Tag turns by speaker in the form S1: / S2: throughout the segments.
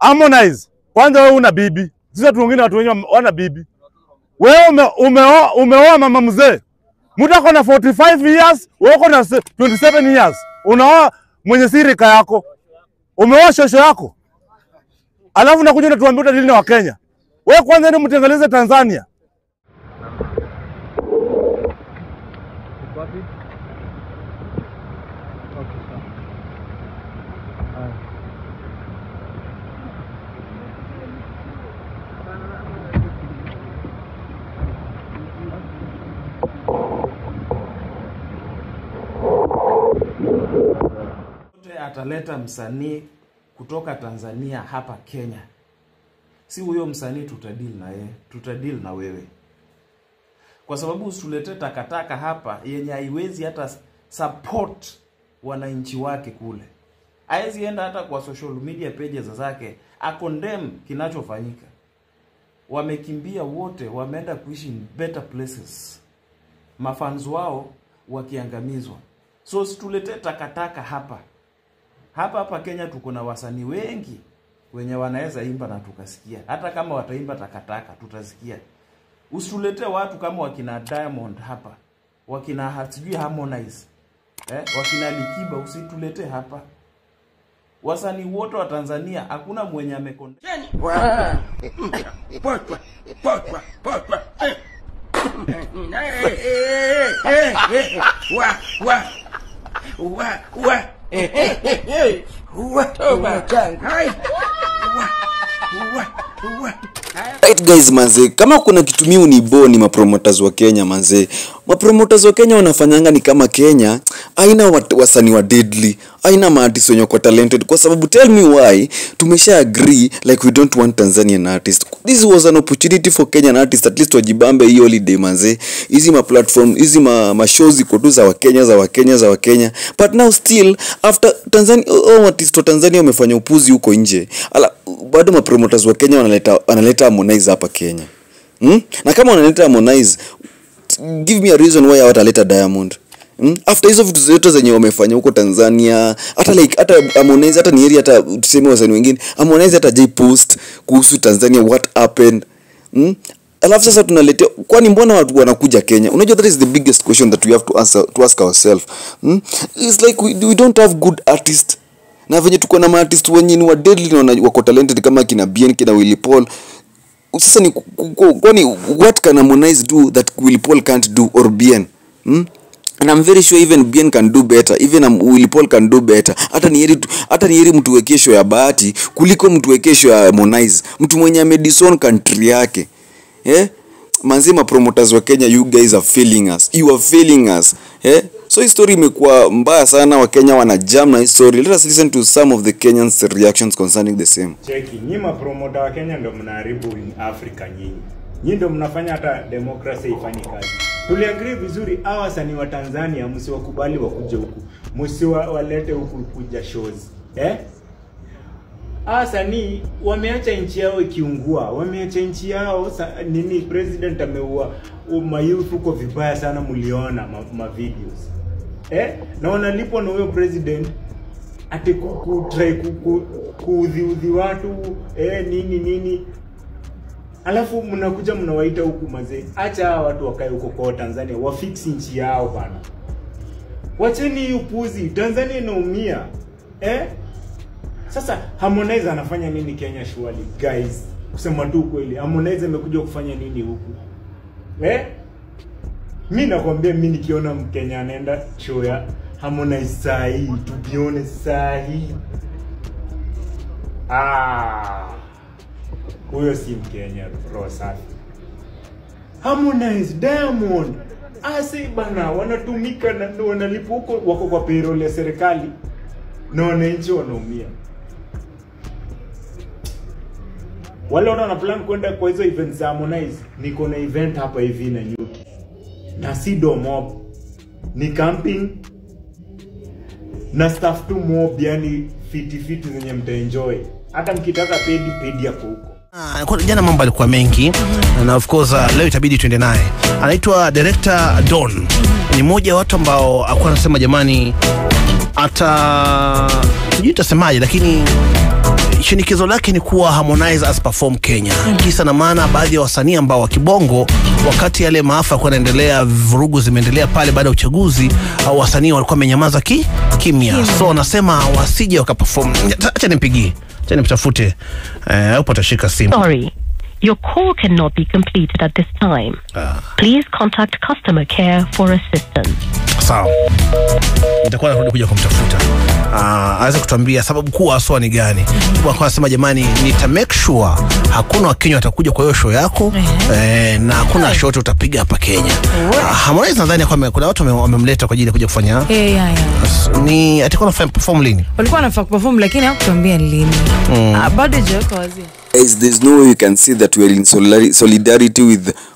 S1: Harmonize, kwanza wewe una bibi. Sisi watu wengine watu wenyewe wana bibi. Wewe umeoa mama mzee. Mtu ako na 45 years, wewe uko na 27 years. Unaoa mwenye sirika yako. Umeoa shosho yako. Alafu unakuja unatuambia utadili na Wakenya. Wewe kwanza ndio mtengeleze Tanzania.
S2: Ataleta msanii kutoka Tanzania hapa Kenya. Si huyo msanii tutadili na yeye, tutadili na wewe. Kwa sababu usulete takataka hapa yenye haiwezi hata support wananchi wake kule. Haiwezi enda hata kwa social media pages zake akondemn kinachofanyika. Wamekimbia wote, wameenda kuishi in better places. Mafans wao wakiangamizwa. So situlete takataka hapa. Hapa Kenya tuko na wasanii wengi wenye wanaweza imba na tukasikia. Hata kama wataimba takataka tutasikia. Usulete watu kama wakina Diamond hapa, wakina sijui Harmonize, wakina Likiba, usitulete hapa. Wasanii wote wa Tanzania hakuna mwenye amekonda.
S3: Right guys manze, kama kuna kitu mimi uniboni mapromoters wa Kenya manze. Mapromoters wa Kenya wanafanyanga ni kama Kenya haina wasanii wa deadly, haina maartists wenye kwa talented, kwa sababu tell me why tumesha agree like we don't want Tanzanian artists. This was an opportunity for Kenyan artists at least wajibambe hii holiday manze. Hizi ma platform, hizi ma shows iko tu za Wakenya. But now still after Tanzania artists wa Tanzania wamefanya upuzi huko nje. Bado mapromoters wa Kenya wanaleta Harmonize hapa Kenya. Na kama wanaleta Harmonize, give me a reason why hawataleta Diamond. After hizo vitu zote zenye wamefanya huko Tanzania, hata Harmonize, hata Nieri, hata tuseme wasanii wengine, Harmonize hata J post kuhusu Tanzania what happened. Alafu sasa tunaletea, kwani mbona watu wanakuja Kenya? Unajua that is the biggest question that we have to ask ourselves. It's like we don't have good artists. Na venye tuko na artists wenye ni wa deadly na wako talented kama kina Bien, kina Willy Paul. Sasa ni kwani what can Harmonize do that Willy Paul can't do, or Bien? And I'm very sure even Bien can do better, even Willy Paul can do better. Hata Nieri mtu wekesho ya Bahati kuliko mtu wekesho ya Harmonize, mtu mwenye amedison country yake. Manzima promoters wa Kenya, you guys are failing us. You are failing us. So hii story imekuwa mbaya sana, wa Kenya wana jam na hii story. Let us listen to some of the Kenyans reactions concerning the same.
S4: Cheki, nyima promoter wa Kenya ndo mnaharibu in Africa nyinyi. Nyinyi ndo mnafanya hata democracy ifanye kazi. Tuliagree vizuri hawa wasanii wa Tanzania msiwakubali wakuje huku. Msiwalete huku kuja shows. Wasanii wameacha nchi yao ikiungua. Wameacha nchi yao nini, president ameua mayouth huko vibaya sana, mliona ma videos. Na wanalipwa na huyo president ati try kuudhi watu nini. Alafu mnakuja mnawaita huku mazee. Acha watu wakae huko kwa Tanzania wafix nchi yao bana. Wacheni upuzi, Tanzania inaumia. Sasa Harmonize anafanya nini Kenya surely guys? Kusema tu kweli, Harmonize amekuja kufanya nini huku? Mimi nakwambia, mimi nikiona Mkenya anaenda show ya Harmonize sahi, to be honest sahi. Huyo si Mkenya bro safi. Harmonize, Diamond, bana wanatumika na wanalipo huko, wako kwa payroll ya serikali. Na wananchi wanaumia. Wale wana plan kwenda kwa hizo events za Harmonize. Niko na event hapa hivi na Nyuki. Na si mob. Ni camping. Na staff tu mob, yani fiti zenye mtaenjoy. Hata mkitaka pedi hapo huko.
S5: Kwa jana mambo alikuwa mengi na of course leo itabidi tuende naye. Anaitwa Director Don. Ni mmoja wa watu ambao alikuwa anasema jamani, hata sijui tutasemaje, lakini shinikizo lake ni kuwa Harmonize as perform Kenya. Kisa na maana baadhi ya wasanii ambao wa kibongo wakati yale maafa kwa yanaendelea, vurugu zimeendelea pale baada ya uchaguzi, au wasanii walikuwa wamenyamaza kimya. So anasema wasije wakaperform. Acha nimpigie. Acha nimtafute. Hapo atashika simu.
S6: Sorry. Your call cannot be completed at this time. Please contact customer care for assistance.
S5: Sawa. Nitakuwa narudi kuja kumtafuta. Aweza kutuambia sababu kuu haswa ni gani. Kwa anasema jamani, nita make sure hakuna Wakenya watakuja kwa hiyo show yako na hakuna show utapiga hapa Kenya. Harmonize nadhani kwa kuna watu wamemleta kwa ajili ya kuja kufanya. Ni atakuwa anafanya perform lini?
S7: Walikuwa wanafanya perform lakini hakutuambia lini. Bado joko wazi.
S3: Guys, there's no way you can see that we are in solidarity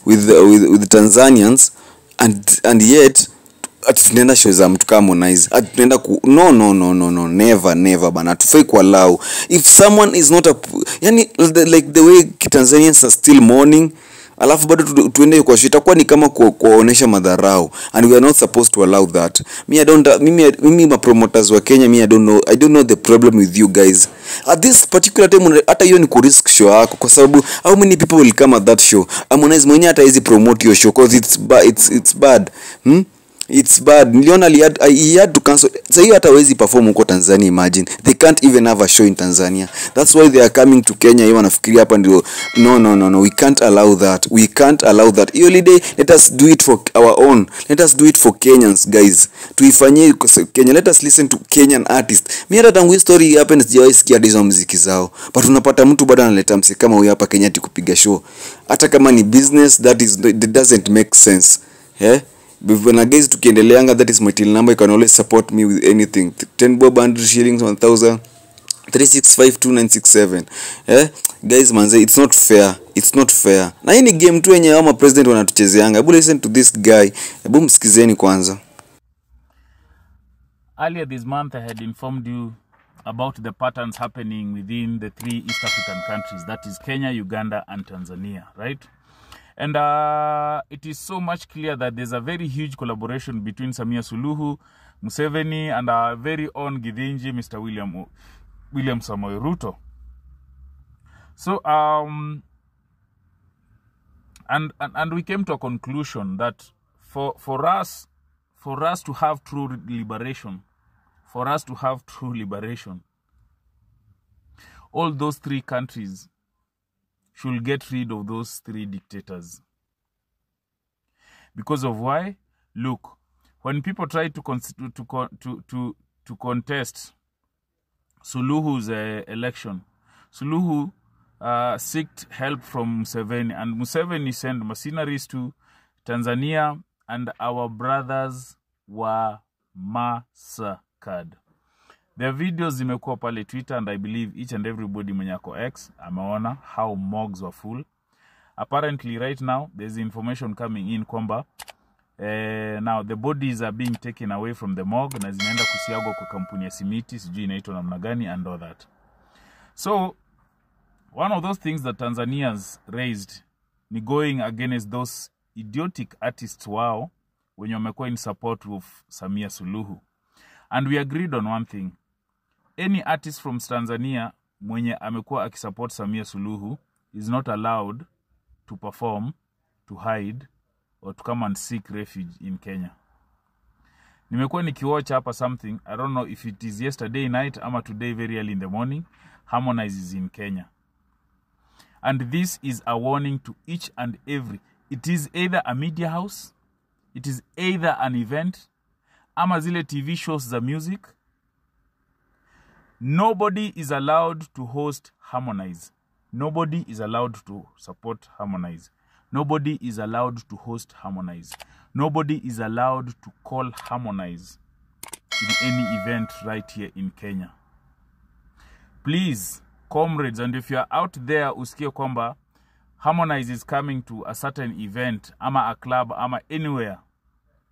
S3: with Tanzanians and yet tunaenda show za mtu kama Harmonize. Tunaenda no, never bana. Tufai ku allow if someone is not yani like the way Tanzanians are still mourning, alafu bado tuende kwa show, itakuwa ni kama kuonesha madharau, and we are not supposed to allow that. Mimi ma promoters wa Kenya, I don't know the problem with you guys at this particular time. Hata hiyo ni ku risk show yako, kwa sababu how many people will come at that show? Harmonize mwenyewe hata hizi promote your show because it's bad. It's bad. Niliona he had to cancel. So hiyo hata hawezi perform huko Tanzania. Imagine they can't even have a show in Tanzania. That's why they are coming to Kenya. Hiyo wanafikiria hapa ndio. No, we can't allow that. Hiyo holiday, let us do it for our own. Let us do it for Kenyans, guys. Tuifanyie Kenya. Let us listen to Kenyan artists. Mimi hata tangu story happens sijawahi sikia hizo muziki zao, but unapata mtu bado analeta muziki kama huyo hapa Kenya kupiga show, hata kama ni business. That doesn't make sense. When guys tukiendeleanga, that is my till number. You can always support me with anything. 10 bob, 100 shillings, 1000 3652967. Guys manze, it's not fair. Na hii ni game tu yenye ama president wanatuchezeanga. Hebu listen to this guy. Hebu msikizeni kwanza.
S8: Earlier this month I had informed you about the patterns happening within the 3 East African countries, that is Kenya, Uganda and Tanzania, right? And it is so much clear that there's a very huge collaboration between Samia Suluhu, Museveni, and our very own Githinji, Mr. William Samoei Ruto. So, and we came to a conclusion that for us to have true liberation, all those 3 countries should get rid of those 3 dictators. Because of why? Look, when people try to contest Suluhu's election, Suluhu sought help from Museveni, and Museveni sent mercenaries to Tanzania, and our brothers were massacred. Their videos zimekuwa pale Twitter, and I believe each and everybody mwenye ako X ameona how morgues were full. Apparently right now there's information coming in kwamba now the bodies are being taken away from the morgue na zinaenda kusiagwa kwa kampuni ya simiti, sijui inaitwa namna gani and all that. So one of those things that Tanzanians raised ni going against those idiotic artists wao wenye wamekuwa in support of Samia Suluhu. And we agreed on one thing. Any artist from Tanzania mwenye amekuwa akisupport Samia Suluhu is not allowed to perform, to hide, or to come and seek refuge in Kenya. Nimekuwa nikiwatch hapa something, I don't know if it is yesterday night ama today very early in the morning, Harmonize is in Kenya. And this is a warning to each and every. It is either a media house, it is either an event, ama zile TV shows za music. Nobody is allowed to host Harmonize. Nobody is allowed to support Harmonize. Nobody is allowed to host Harmonize. Nobody is allowed to call Harmonize in any event right here in Kenya. Please, comrades, and if you are out there usikie kwamba Harmonize is coming to a certain event, ama a club, ama anywhere,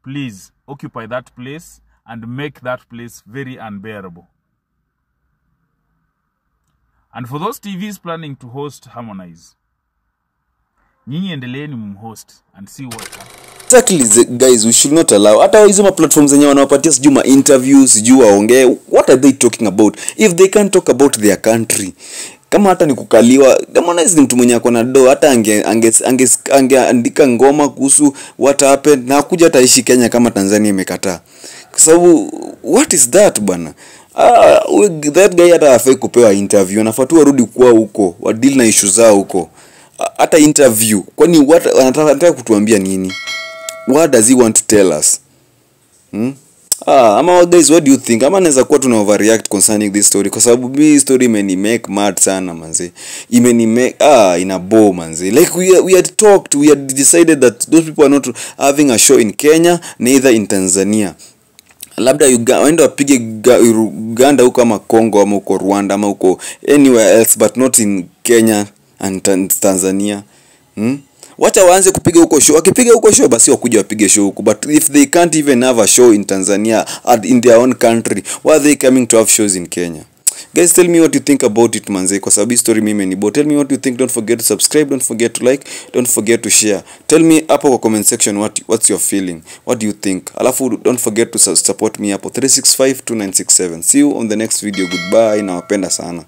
S8: please occupy that place and make that place very unbearable. And for those TVs planning to host Harmonize, nyinyi endeleeni mumhost and see what happens.
S3: Exactly guys, we should not allow hata hizo ma platforms zenye wanawapatia sijui ma interviews sijui waongee, what are they talking about if they can't talk about their country? Kama hata ni kukaliwa, Harmonize ni mtu mwenye ako na do, hata angeandika ngoma kuhusu what happened na hakuja hata ishi Kenya kama Tanzania imekataa. Kwa sababu what is that bwana? That guy hata hafai kupewa interview, anafaa tu warudi kwa huko wa deal na issue zao huko. Hata interview, kwani what anataka kutuambia nini? What does he want to tell us? Ama guys, what do you think? Ama naweza kuwa tuna overreact concerning this story, kwa sababu hii story imeni make mad sana manze. Imeni make ina bore manze. Like we had talked, we had decided that those people are not having a show in Kenya, neither in Tanzania. Labda waende wapige Uganda huko ama Congo ama huko Rwanda ama huko anywhere else, but not in Kenya and Tanzania. Wacha waanze kupiga huko show. Wakipiga huko show basi wakuja wapige show huko. But if they can't even have a show in Tanzania or in their own country, why are they coming to have shows in Kenya? Guys, tell me what you think about it manze, kwa sababu story mimi ni bo. Tell me what you think. Don't forget to subscribe, don't forget to like, don't forget to share. Tell me hapo kwa comment section what's your feeling, what do you think. Alafu don't forget to support me hapo 3652967. See you on the next video. Goodbye, nawapenda sana.